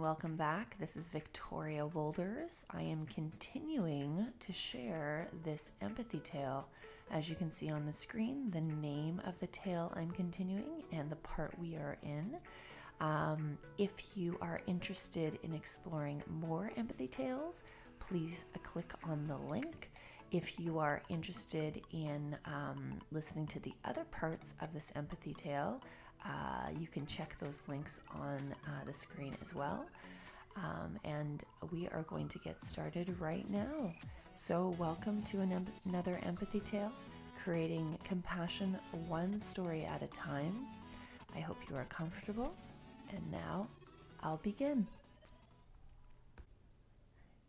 welcome back. This is Victoria Woelders. I am continuing to share this empathy tale. As you can see on the screen, the name of the tale I'm continuing and the part we are in. If you are interested in exploring more empathy tales, please click on the link. If you are interested in listening to the other parts of this empathy tale, you can check those links on the screen as well. And we are going to get started right now. So welcome to another empathy tale, creating compassion one story at a time. I hope you are comfortable. And now I'll begin.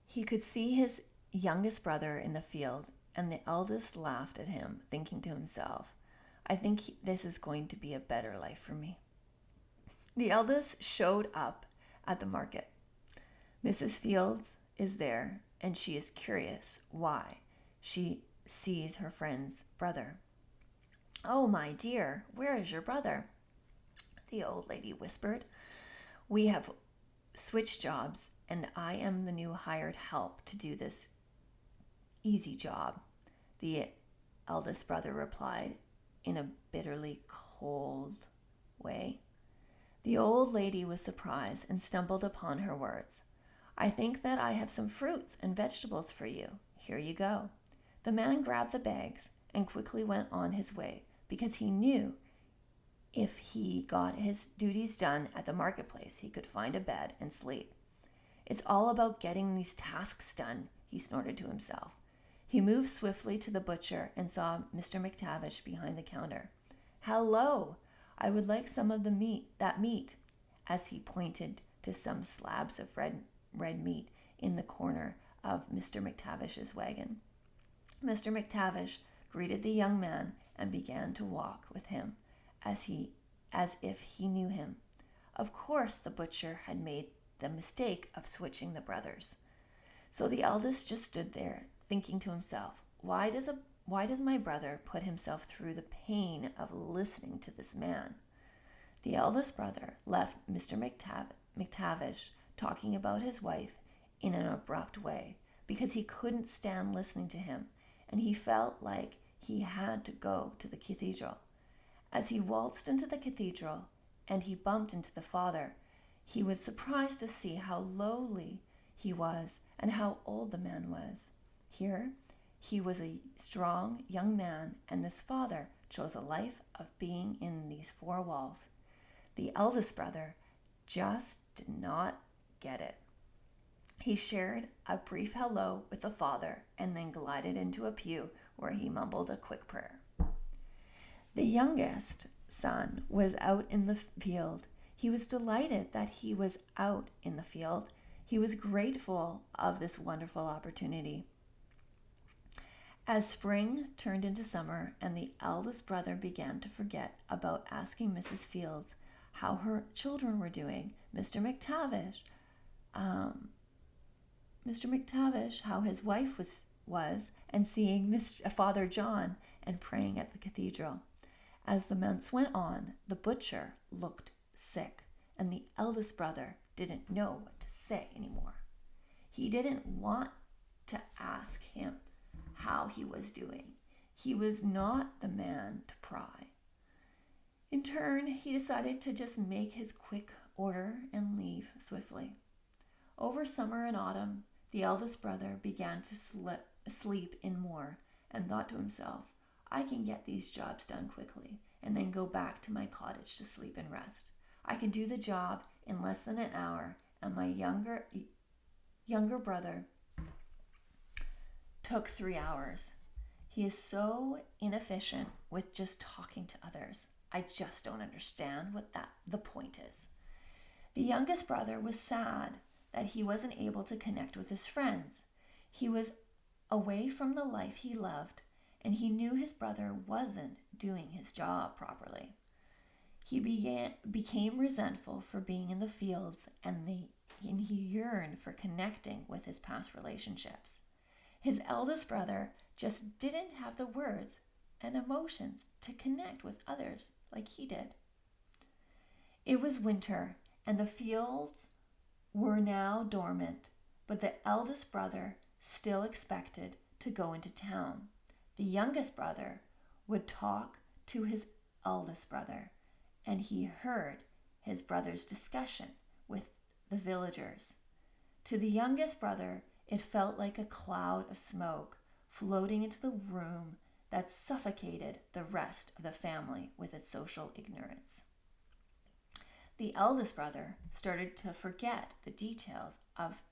He could see his youngest brother in the field, and the eldest laughed at him, thinking to himself, I think this is going to be a better life for me. The eldest showed up at the market. Mrs. Fields is there, and she is curious why she sees her friend's brother. Oh, my dear, where is your brother? The old lady whispered. We have switched jobs, and I am the new hired help to do this easy job, the eldest brother replied in a bitterly cold way. The old lady was surprised and stumbled upon her words. I think that I have some fruits and vegetables for you. Here you go. The man grabbed the bags and quickly went on his way because he knew if he got his duties done at the marketplace, he could find a bed and sleep. It's all about getting these tasks done, he snorted to himself. He moved swiftly to the butcher and saw Mr. McTavish behind the counter. Hello, I would like some of that meat, as he pointed to some slabs of red meat in the corner of Mr. McTavish's wagon. Mr. McTavish greeted the young man and began to walk with him as if he knew him. Of course, the butcher had made the mistake of switching the brothers. So the eldest just stood there, thinking to himself, why does my brother put himself through the pain of listening to this man? The eldest brother left Mr. McTavish talking about his wife in an abrupt way because he couldn't stand listening to him, and he felt like he had to go to the cathedral. As he waltzed into the cathedral and he bumped into the father, he was surprised to see how lowly he was and how old the man was. Here, he was a strong young man, and this father chose a life of being in these four walls. The eldest brother just did not get it. He shared a brief hello with the father and then glided into a pew where he mumbled a quick prayer. The youngest son was out in the field. He was delighted that he was out in the field. He was grateful of this wonderful opportunity. As spring turned into summer and the eldest brother began to forget about asking Mrs. Fields how her children were doing, Mr. McTavish how his wife was and seeing Father John and praying at the cathedral. As the months went on, the butcher looked sick, and the eldest brother didn't know what to say anymore. He didn't want to ask him how he was doing. He was not the man to pry. In turn, he decided to just make his quick order and leave swiftly. Over summer and autumn, the eldest brother began to sleep in more and thought to himself, I can get these jobs done quickly and then go back to my cottage to sleep and rest. I can do the job in less than an hour, and my younger brother took 3 hours. He is so inefficient with just talking to others. I just don't understand what the point is. The youngest brother was sad that he wasn't able to connect with his friends. He was away from the life he loved, and he knew his brother wasn't doing his job properly. He became resentful for being in the fields, and he yearned for connecting with his past relationships. His eldest brother just didn't have the words and emotions to connect with others like he did. It was winter, and the fields were now dormant, but the eldest brother still expected to go into town. The youngest brother would talk to his eldest brother, and he heard his brother's discussion with the villagers. To the youngest brother, it felt like a cloud of smoke floating into the room that suffocated the rest of the family with its social ignorance. The eldest brother started to forget the details of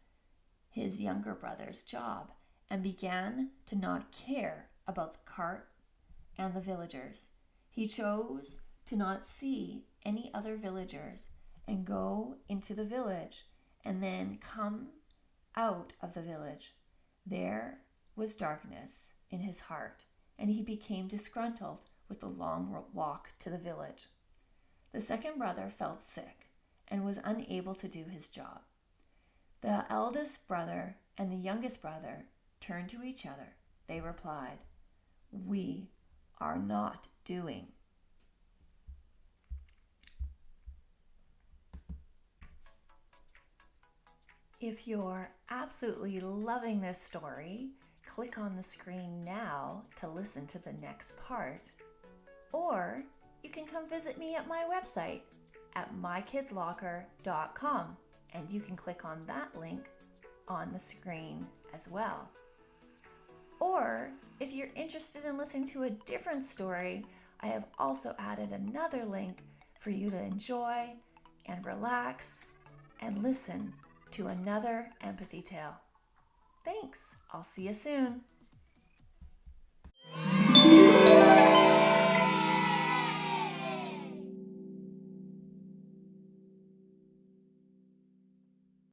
his younger brother's job and began to not care about the cart and the villagers. He chose to not see any other villagers and go into the village and then come out of the village. There was darkness in his heart, and he became disgruntled with the long walk to the village. The second brother felt sick and was unable to do his job. The eldest brother and the youngest brother turned to each other. They replied, "We are not doing." If you're absolutely loving this story, click on the screen now to listen to the next part. Or you can come visit me at my website at mykidslocker.com, and you can click on that link on the screen as well. Or if you're interested in listening to a different story, I have also added another link for you to enjoy and relax and listen to another empathy tale. Thanks. I'll see you soon.